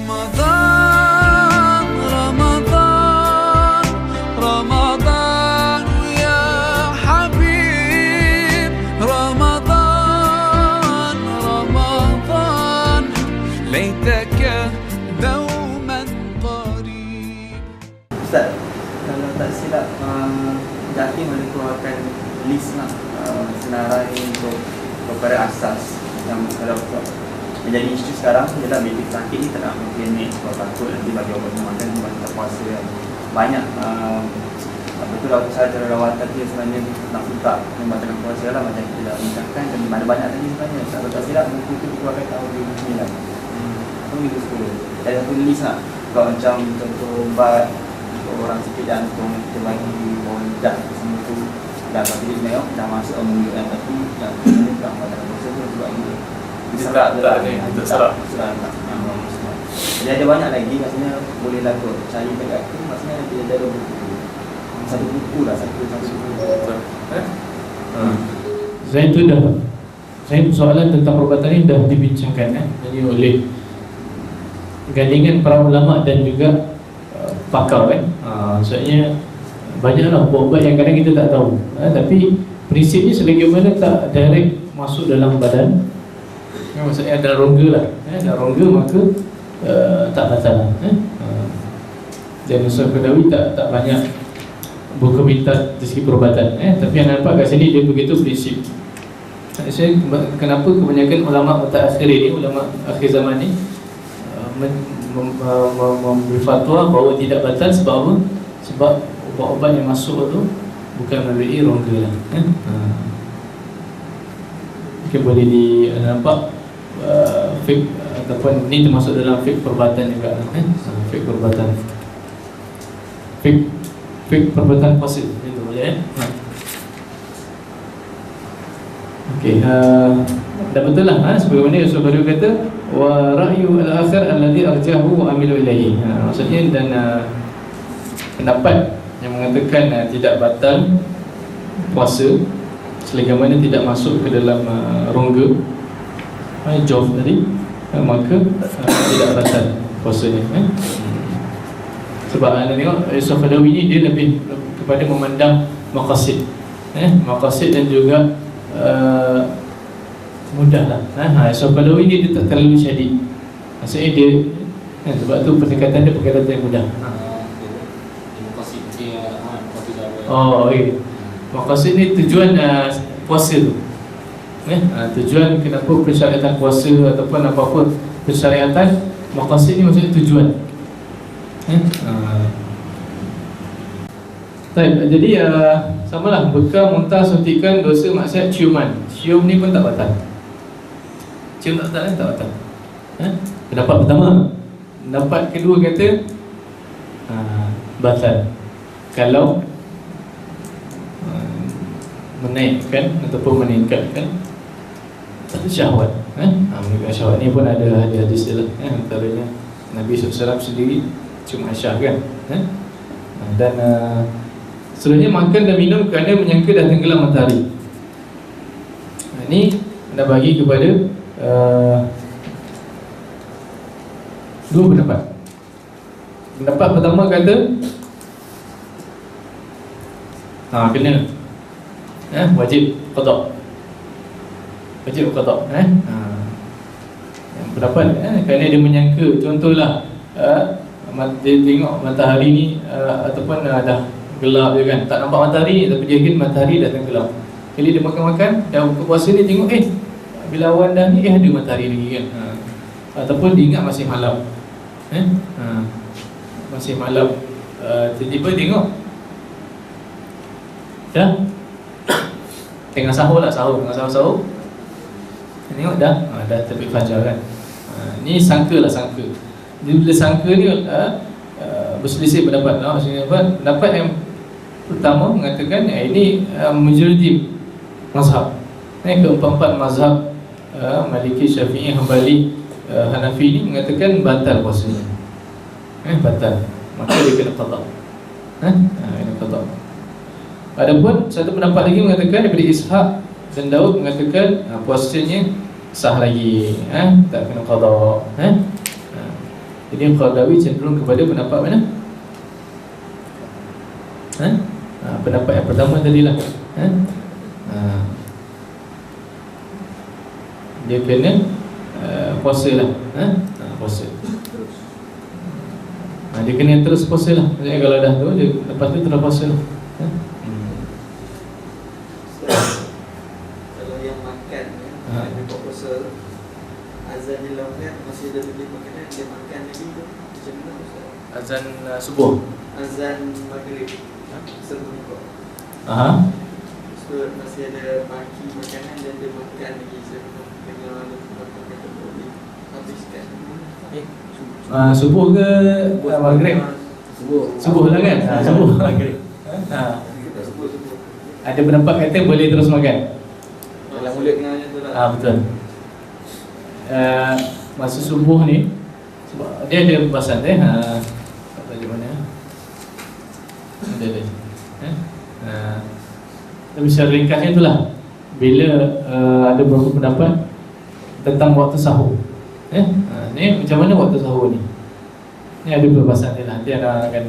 رمضان رمضان رمضان يا حبيب رمضان رمضان ليتك دوما قريب. Ustaz, kalau tak silap Jakim ada keluarkan list lah senarai untuk beberapa asas yang kalau menjadi isu sekarang ialah baby sakit ni tak nak klinik sebab takut nanti bagi obat makan sebab tak puasa kan. Banyak betul lah cara rawatan dia sebenarnya nak buka membatalkan puasa lah macam kita dah bincangkan dan ada banyak tadi sebenarnya. Kalau tak silap buku tu dikeluarkan tahun 2009 tahun 2010 ada satu list lah kalau macam contoh ubat untuk orang sakit jantung kita bagi bawah lidah semua tu dah bagi dia dah masuk mulut kan tapi yang sebenarnya tak membatalkan puasa tu sebab ini Serak tak ni? Serak. Jadi ada banyak lagi maksudnya boleh lakukan cari dekat tu maksudnya dia ada buku. Satu buku lah satu buku. Saya soalan tentang perubatan ini dah dibincangkan jadi oleh gandingan para ulama dan juga pakar kan. Maksudnya banyaklah ubat-ubat yang kadang kita tak tahu. Tapi prinsipnya selagi mana tak direct masuk dalam badan, maksudnya ada rongga lah, ada rongga maka tak batal. Dan Ustaz Qadawi tak banyak berkomentar dari segi perubatan. Tapi yang nampak kat sini dia begitu prinsip. Saya kenapa kebanyakan ulama mutakhir ini, ulama akhir zaman ni memberi fatwa bahawa tidak batal sebab apa? Sebab ubat-ubat yang masuk tu bukan melalui rongga lah. Mungkin boleh nampak fik ataupun ni termasuk dalam fik perubatan juga fik perubatan fik perubatan puasa itu boleh okey. Dah betul lah sebagaimana Yusuf baru kata wa ra'yu al-akhir alladhi arjahu wa amilu ilaihi. Maksudnya dan pendapat yang mengatakan tidak batal puasa selagi mana tidak masuk ke dalam rongga Jof tadi, maka tidak batal puasanya. Sebab anda tengok Yusuf Qadawi ni dia lebih kepada memandang maqasid, maqasid dan juga mudahlah. Yusuf Qadawi ni dia tak terlalu syadid. Maksudnya dia sebab tu pendekatan dia pendekatan yang mudah. Oh, okey. Maqasid ni tujuan puasa tu. Tujuan kenapa persyaratan puasa ataupun apa-apa persyaratan maqasid ni maksudnya tujuan. Jadi samalah bekal, muntah, suntikan, dosa, maksiat, ciuman. Cium ni pun tak batal. Cium tak batal tak batal. Pendapat pertama. Pendapat kedua kata batal kalau menaikkan ataupun meningkatkan syahwat. Meningkatkan syahwat ni pun ada hadis dia lah. Antaranya Nabi SAW sendiri cium Aisyah kan. Dan sebenarnya makan dan minum kerana menyangka dah tenggelam matahari. Ini dah bagi kepada dua pendapat. Pendapat pertama kata kena wajib qada. Wajib qada. Yang pendapat kerana dia menyangka, contohlah dia tengok matahari ni ataupun dah gelap je kan, tak nampak matahari tapi dia yakin matahari dah tenggelam. Kali dia makan-makan dah buka puasa ni tengok bila awan dah ni ada matahari lagi kan. Ataupun dia ingat masih malam. Masih malam, tiba-tiba tengok dah tengah sahur lah, tengah sahur tengok dah terbit fajar kan. Ni sangka lah, sangka. Bila sangka ni berselisih pendapat. Maksudnya pendapat yang pertama mengatakan ini majoriti mazhab. Keempat-empat mazhab Maliki, Syafi'i, Hanbali, Hanafi ni mengatakan batal puasanya. Batal. Maka dia kena qada. Kena qada. Adapun satu pendapat lagi mengatakan daripada Ishaq dan Daud mengatakan puasanya sah lagi, tak kena qada. Jadi Qaradawi cenderung kepada pendapat mana? Pendapat yang pertama tadilah. Dia kena puasa lah. Puasa. Dia kena terus puasa lah. Maksudnya kalau dah tu, dia lepas tu terus puasa lah. Kalau yang makan dia buat puasa, azan dia longgar, masih ada beli makanan, dia makan lagi tu macam mana Ustaz? Azan subuh. Azan maghrib sebelum buka. So masih ada baki makanan dan dia makan lagi sebelum dengan apa kata boleh habiskan. Subuh ke maghrib? Subuh lah kan? Subuh maghrib. Subuh. Ada pendapat kata boleh terus makan. Dalam mulut dengarnya tu lah. Betul. Masa subuh ni sebab dia ada pembahasan dia. Tak tahu di mana. Ada. Tapi secara ringkasnya itulah, bila ada beberapa pendapat tentang waktu sahur. Ni macam mana waktu sahur ni? Ni ada perbahasan dia lah. Nanti akan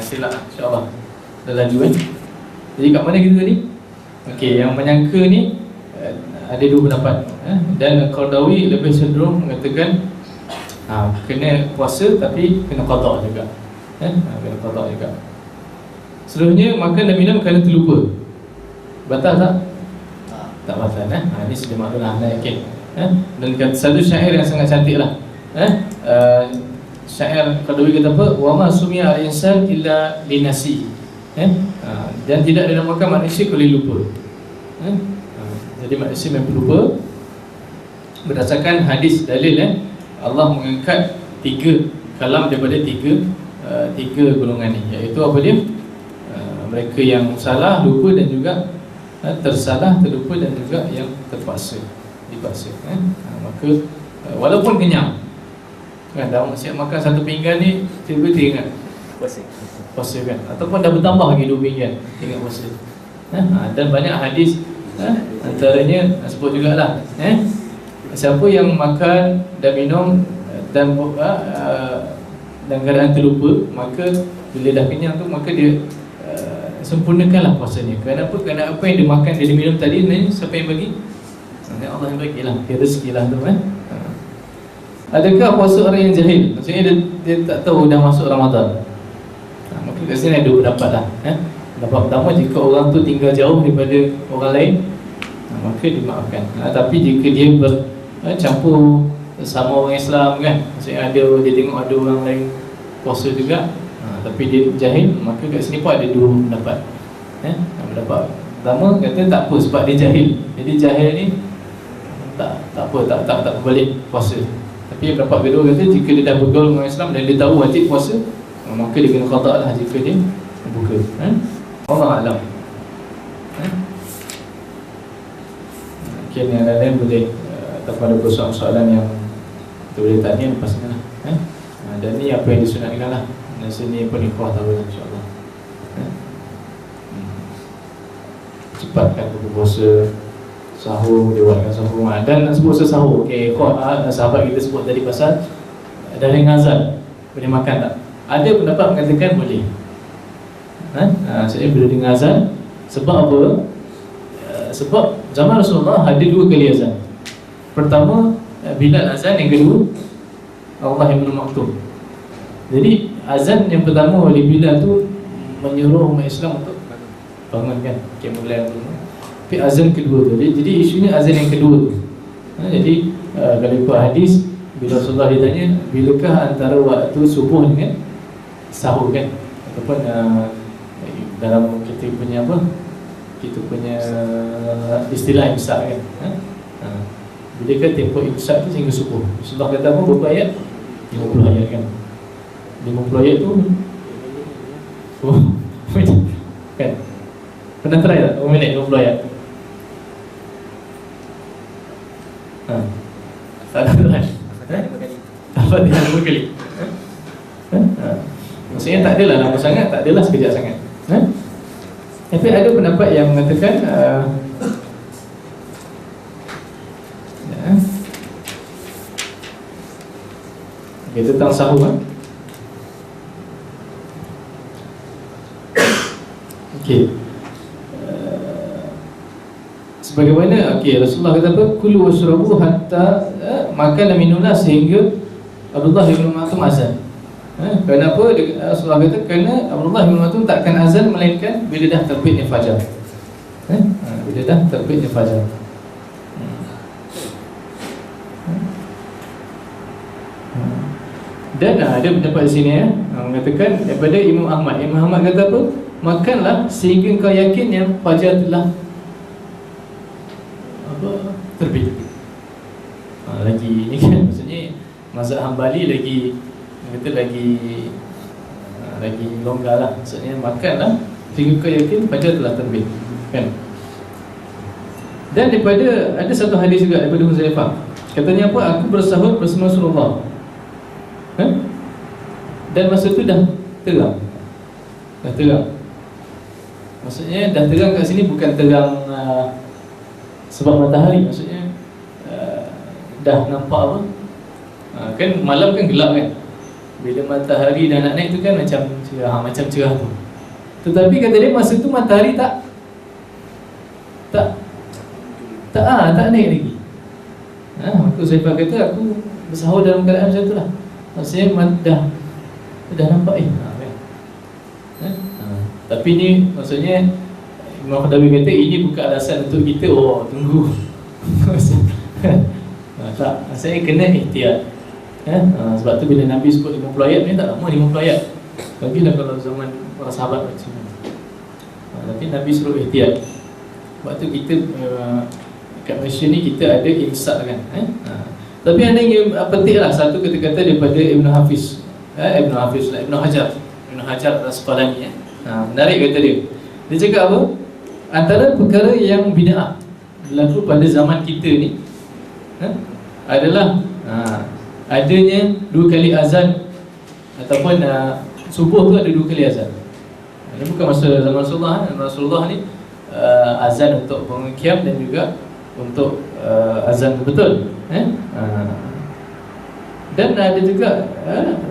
silap insya-Allah. Dah laju kan? Jadi kat mana kita tadi? Okey, yang menyangka ni ada dua pendapat. Dan Qaradawi lebih cenderung mengatakan kena puasa tapi kena qada juga. Kena qada juga. Seluruhnya makan dan minum kerana terlupa. Batal tak? Tak batal. Ini sudah maklumlah, anda yakin. Dan satu syair yang sangat cantik lah. Syair Qaradawi kata apa? Wa ma sumiya al-insan illa linasi. Dan tidak dinamakan manusia kecuali lupa. Jadi manusia memang lupa. Berdasarkan hadis dalil Allah mengangkat 3 kalam daripada 3 golongan ni, iaitu apa dia? Mereka yang salah, lupa dan juga tersalah, terlupa dan juga yang terpaksa, dipaksa. Maka walaupun kenyang kan, dah siap makan satu pinggan ni, tiba-tiba ingat puasa kan, ataupun dah bertambah lagi 2 pinggan, ingat puasa. Dan banyak hadis, antaranya sebut jugalah, siapa yang makan dan minum dan keadaan terlupa, maka bila dah kenyang tu, maka dia sempurnakanlah puasanya. Kerana apa? Kerana apa yang dia makan, dia minum tadi ni, siapa yang bagi? Allah yang bagilah, dia rezekilah tu kan. Adakah puasa orang yang jahil? Maksudnya dia tak tahu dah masuk Ramadan. Maka kat sini ada dua pendapat lah. Pendapat pertama, jika orang tu tinggal jauh daripada orang lain, maka dimaafkan. Tapi jika dia bercampur sama orang Islam kan, maksudnya dia tengok ada orang lain puasa juga, tapi dia jahil, maka kat sini pun ada dua pendapat. Pendapat pertama kata tak apa sebab dia jahil. Jadi jahil ni tak apa, tak boleh puasa. Tapi pendapat kedua kata jika dia dah bergaul dengan Islam dan dia tahu wajib puasa, maka dia kena qada lah jika dia buka. Allah alam. Mungkin yang lain boleh ataupun ada soalan yang kita boleh tanya lepas ni lah. Dan ni apa yang disunatkan lah. Dan sini penikah tahu lah insyaAllah. Cepatkan berpuasa, sahur, lewatkan sahur. Dan sebut sahur, okay, sahabat kita sebut tadi pasal dari azan boleh makan tak? Ada pendapat mengatakan boleh. Saya bila dengar azan, sebab apa? Sebab zaman Rasulullah ada 2 kali azan. Pertama Bilal azan, yang kedua Allah yang bermaktub. Jadi azan yang pertama oleh Bilal tu menyuruh umat Islam untuk bangun kan, mulai bangun. Tapi azan kedua tu, jadi isunya azan yang kedua tu. Jadi kalau ikut hadis, bila Rasulullah ditanya bilakah antara waktu subuh dengan sahur kan, ataupun dalam kita punya apa, kita punya istilah imsak kan, bila kan tempoh imsak tu sehingga subuh. Rasulullah kata apa, berapa ayat? 50 ayat kan. 50 ayat tu kan, pernah try tak? 1 minit 50 ayat? Tak ada try. Dapat dia 5 kali. Maksudnya tak adalah lama sangat, tak adalah sekejap sangat. Tapi ada pendapat yang mengatakan Okay, tentang sahur kan? Okay. Sebagaimana Rasulullah kata apa? Kulu washrabu hatta makan dan minumlah sehingga Abdullah bin Maktum azan. Kenapa Rasulullah kata? Kerana Abdullah bin Maktum takkan azan melainkan bila dah terbitnya fajar. Bila dah terbitnya fajar. Dan ada pendapat di sini mengatakan daripada Imam Ahmad. Imam Ahmad kata apa? Makanlah sehingga kau yakin yang fajar telah terbit. Lagi ni kan maksudnya mazhab Hambali lagi kata lagi longgar lah. Maksudnya makanlah sehingga kau yakin fajar telah terbit, kan? Dan daripada ada satu hadis juga daripada Huzaifah. Katanya apa? Aku bersahur bersama Rasulullah. Dan masa tu dah terang. Dah terang. Maksudnya dah terang kat sini bukan terang sebab matahari. Maksudnya dah nampak apa? Kan malam kan gelap kan. Bila matahari dah nak naik tu kan macam cerah tu. Tetapi kata dia masa tu matahari tak naik lagi. Maka Zaifah kata aku bersahur dalam keadaan macam tu lah. Maksudnya dah nampak tapi ni maksudnya Imam Khadawi kata ini bukan alasan untuk kita tunggu. Tak, maksudnya kena ihtiyat. Sebab tu bila Nabi sebut 50 ayat ni tak lama 50 ayat. Bagilah kalau zaman para sahabat macam ni. Tapi Nabi suruh ihtiyat. Sebab tu kita kat Malaysia ni kita ada imsak kan. Tapi ada yang penting lah satu kata-kata daripada Ibn Hafiz. Ibn Hajar Al-Asqalani. Menarik kata dia. Dia cakap apa? Antara perkara yang bid'ah berlaku pada zaman kita ni adalah adanya 2 kali azan ataupun subuh tu ada 2 kali azan. Ini bukan masa zaman Rasulullah. Rasulullah ni azan untuk bangun qiyam dan juga untuk azan betul. Dan ada juga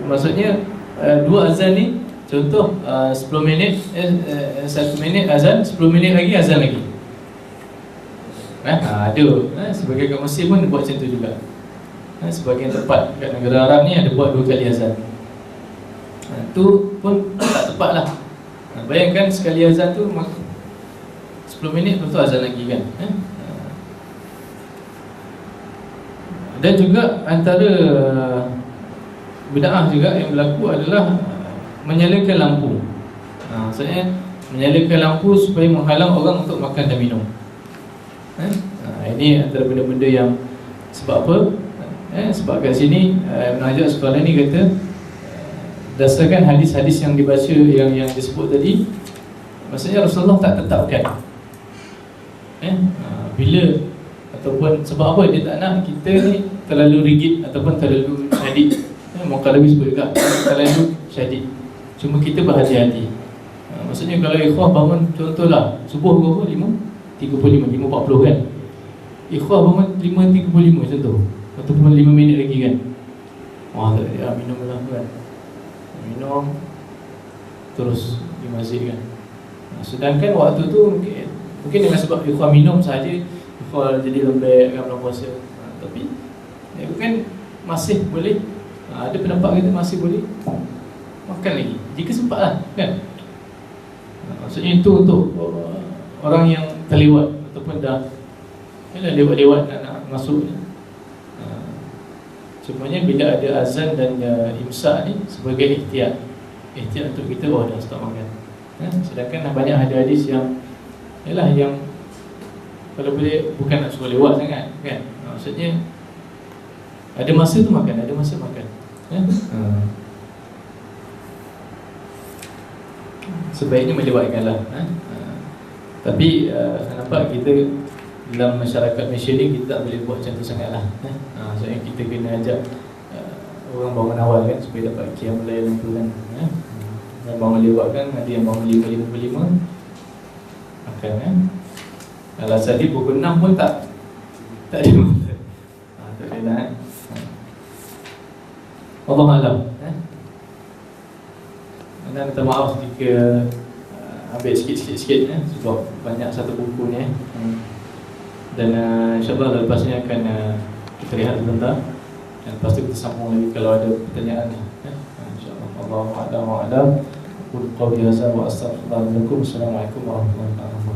maksudnya 2 azan ni contoh 10 minit 1 minit azan, 10 minit lagi azan lagi. Ada sebagai kat Mesir pun dia buat macam tu juga. Sebagian tempat kat negara Arab ni ada buat 2 kali azan. Tu pun tak tepat lah. Bayangkan sekali azan tu 10 minit lepas tu azan lagi kan. Dan juga antara bid'ah juga yang berlaku adalah menyalakan lampu. Maksudnya menyalakan lampu supaya menghalang orang untuk makan dan minum. Ini antara benda-benda yang sebab apa? Sebab kat sini Ibn Hajar Al-Asqalani kata berdasarkan hadis-hadis yang dibaca yang disebut tadi, maksudnya Rasulullah tak tetapkan bila ataupun sebab apa dia tak nak kita ni terlalu rigid ataupun terlalu syadid. Muqaddabi sebut juga terlalu syadid. Cuma kita berhati-hati. Maksudnya kalau ikhwah bangun contohlah subuh berapa? 5.35, 5.40 kan. Ikhwah bangun 5.35 contoh. Ataupun 5 minit lagi kan. Tak ada minum lah kan. Minum terus di masjid kan. Sedangkan waktu tu mungkin dengan sebab ikhwah minum saja ikhwah jadi lembek kan bulan puasa. Tapi kan masih boleh. Ada pendapat kata masih boleh makan lagi jika sempat lah kan. Maksudnya itu untuk orang yang terlewat ataupun dah lewat-lewat nak masuk. Cumanya bila ada azan dan imsak ni sebagai ihtiyat untuk kita dah stop makan. Sedangkan banyak hadis yang yang kalau boleh bukan nak suruh lewat sangat kan. Maksudnya ada masa tu makan, ada masa makan. Sebaiknya melewatkanlah. Tapi nampak kita dalam masyarakat Malaysia ni kita tak boleh buat macam tu sangatlah. Maksudnya kita kena ajak orang bangun awal kan supaya dapat qiyam lail tu kan. Yang bangun lewat kan ada yang bangun 5.55 makan kan. Alasan dia pukul 6 pun tak ada. Tak ada lah. Allah Alam. Anda minta maaf jika ambil sikit-sikit sebab banyak satu buku ni. Dan insyaAllah lepas ni akan kita lihat sebentar. Dan lepas tu kita sambung lagi kalau ada pertanyaan. InsyaAllah. Allahu a'lam wa a'lam. Qul qawli hadza wa astaghfirullaha lakum. Assalamualaikum warahmatullahi wabarakatuh.